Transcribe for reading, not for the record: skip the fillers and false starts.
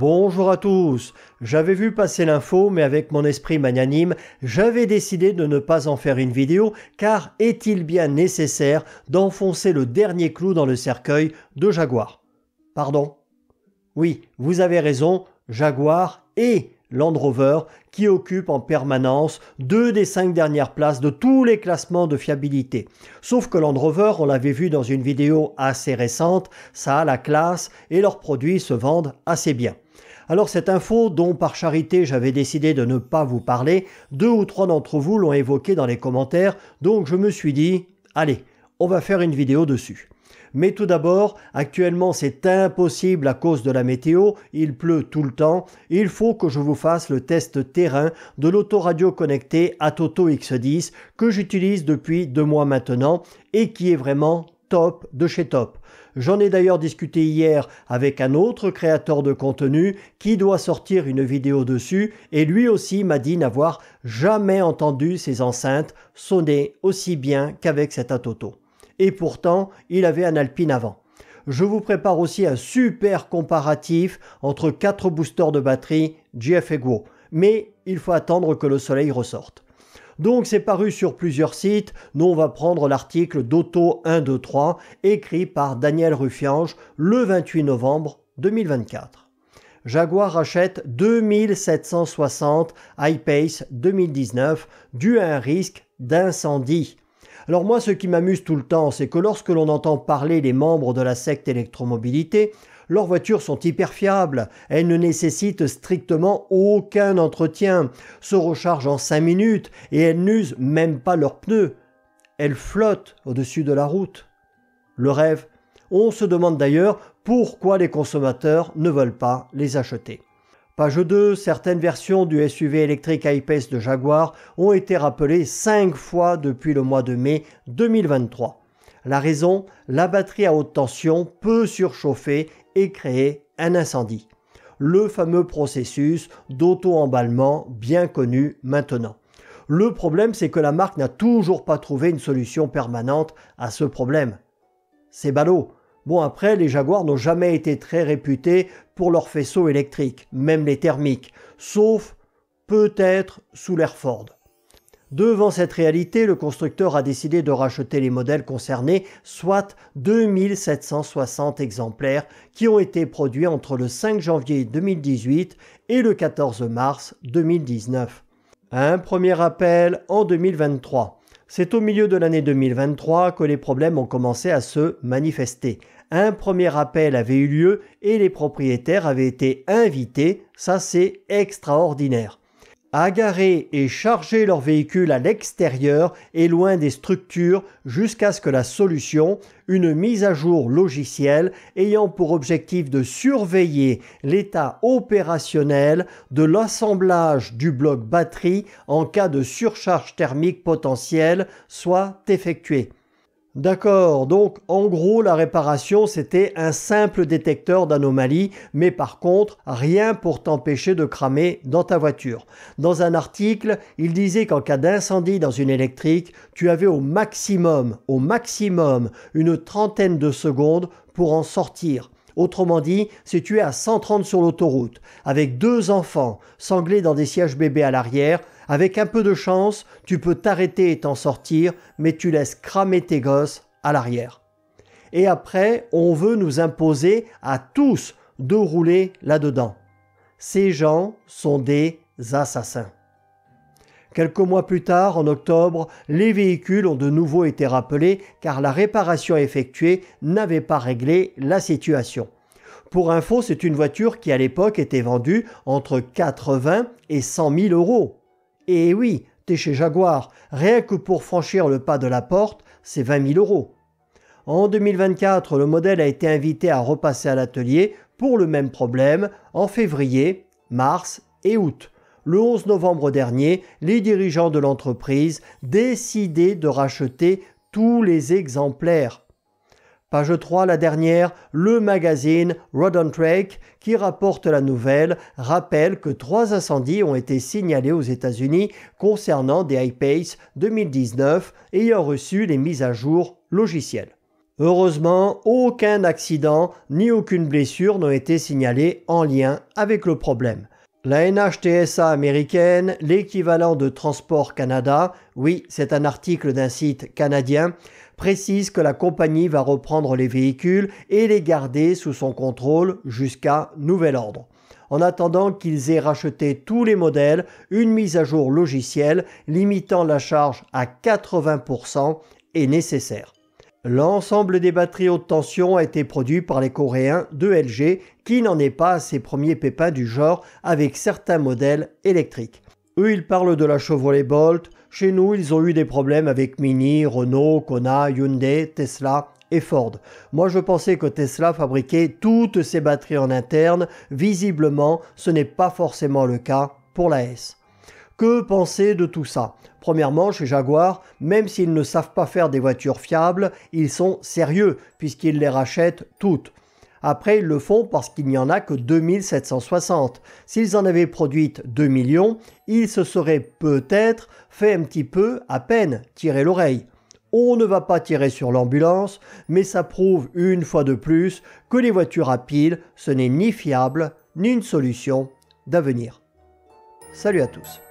Bonjour à tous, j'avais vu passer l'info mais avec mon esprit magnanime, j'avais décidé de ne pas en faire une vidéo car est-il bien nécessaire d'enfoncer le dernier clou dans le cercueil de Jaguar? Pardon? Oui, vous avez raison, Jaguar et Land Rover qui occupent en permanence 2 des 5 dernières places de tous les classements de fiabilité. Sauf que Land Rover, on l'avait vu dans une vidéo assez récente, ça a la classe et leurs produits se vendent assez bien. Alors cette info dont par charité j'avais décidé de ne pas vous parler, 2 ou 3 d'entre vous l'ont évoqué dans les commentaires, donc je me suis dit, allez, on va faire une vidéo dessus. Mais tout d'abord, actuellement c'est impossible à cause de la météo, il pleut tout le temps, il faut que je vous fasse le test terrain de l'autoradio connecté ATOTO X10 que j'utilise depuis 2 mois maintenant et qui est vraiment top de chez top. J'en ai d'ailleurs discuté hier avec un autre créateur de contenu qui doit sortir une vidéo dessus et lui aussi m'a dit n'avoir jamais entendu ses enceintes sonner aussi bien qu'avec cet ATOTO. Et pourtant, il avait un Alpine avant. Je vous prépare aussi un super comparatif entre 4 boosters de batterie GF-Eguo, mais il faut attendre que le soleil ressorte. Donc c'est paru sur plusieurs sites, nous on va prendre l'article d'Auto 123 écrit par Daniel Ruffiange le 28 novembre 2024. Jaguar rachète 2760 I-Pace 2019 dû à un risque d'incendie. Alors moi, ce qui m'amuse tout le temps, c'est que lorsque l'on entend parler des membres de la secte électromobilité, leurs voitures sont hyper fiables, elles ne nécessitent strictement aucun entretien, se rechargent en 5 minutes et elles n'usent même pas leurs pneus. Elles flottent au-dessus de la route. Le rêve. On se demande d'ailleurs pourquoi les consommateurs ne veulent pas les acheter. Page 2, certaines versions du SUV électrique I-Pace de Jaguar ont été rappelées 5 fois depuis le mois de mai 2023. La raison, la batterie à haute tension peut surchauffer et créer un incendie. Le fameux processus d'auto-emballement bien connu maintenant. Le problème, c'est que la marque n'a toujours pas trouvé une solution permanente à ce problème. C'est ballot. Bon, après, les Jaguars n'ont jamais été très réputés pour leurs faisceaux électriques, même les thermiques, sauf peut-être sous l'ère Ford. Devant cette réalité, le constructeur a décidé de racheter les modèles concernés, soit 2760 exemplaires qui ont été produits entre le 5 janvier 2018 et le 14 mars 2019. Un premier appel en 2023. C'est au milieu de l'année 2023 que les problèmes ont commencé à se manifester. Un premier appel avait eu lieu et les propriétaires avaient été invités, ça c'est extraordinaire, à garer et charger leur véhicule à l'extérieur et loin des structures jusqu'à ce que la solution, une mise à jour logicielle ayant pour objectif de surveiller l'état opérationnel de l'assemblage du bloc batterie en cas de surcharge thermique potentielle, soit effectuée. D'accord, donc en gros la réparation c'était un simple détecteur d'anomalie, mais par contre rien pour t'empêcher de cramer dans ta voiture. Dans un article, il disait qu'en cas d'incendie dans une électrique, tu avais au maximum une trentaine de secondes pour en sortir. Autrement dit, si tu es à 130 sur l'autoroute, avec 2 enfants sanglés dans des sièges bébés à l'arrière, avec un peu de chance, tu peux t'arrêter et t'en sortir, mais tu laisses cramer tes gosses à l'arrière. Et après, on veut nous imposer à tous de rouler là-dedans. Ces gens sont des assassins. Quelques mois plus tard, en octobre, les véhicules ont de nouveau été rappelés car la réparation effectuée n'avait pas réglé la situation. Pour info, c'est une voiture qui à l'époque était vendue entre 80 et 100 000 euros. Et oui, t'es chez Jaguar, rien que pour franchir le pas de la porte, c'est 20 000 euros. En 2024, le modèle a été invité à repasser à l'atelier pour le même problème en février, mars et août. Le 11 novembre dernier, les dirigeants de l'entreprise décidaient de racheter tous les exemplaires. Page 3, la dernière, le magazine Road on Track, qui rapporte la nouvelle, rappelle que 3 incendies ont été signalés aux États-Unis concernant des I-Pace 2019 ayant reçu les mises à jour logicielles. Heureusement, aucun accident ni aucune blessure n'ont été signalés en lien avec le problème. La NHTSA américaine, l'équivalent de Transport Canada, oui, c'est un article d'un site canadien, précise que la compagnie va reprendre les véhicules et les garder sous son contrôle jusqu'à nouvel ordre. En attendant qu'ils aient racheté tous les modèles, une mise à jour logicielle limitant la charge à 80% est nécessaire. L'ensemble des batteries haute tension a été produit par les Coréens de LG qui n'en est pas à ses premiers pépins du genre avec certains modèles électriques. Eux, ils parlent de la Chevrolet Bolt. Chez nous, ils ont eu des problèmes avec Mini, Renault, Kona, Hyundai, Tesla et Ford. Moi, je pensais que Tesla fabriquait toutes ses batteries en interne. Visiblement, ce n'est pas forcément le cas pour la S. Que penser de tout ça? Premièrement, chez Jaguar, même s'ils ne savent pas faire des voitures fiables, ils sont sérieux puisqu'ils les rachètent toutes. Après, ils le font parce qu'il n'y en a que 2760. S'ils en avaient produites 2 millions, ils se seraient peut-être fait un petit peu, à peine, tirer l'oreille. On ne va pas tirer sur l'ambulance, mais ça prouve une fois de plus que les voitures à piles, ce n'est ni fiable, ni une solution d'avenir. Salut à tous.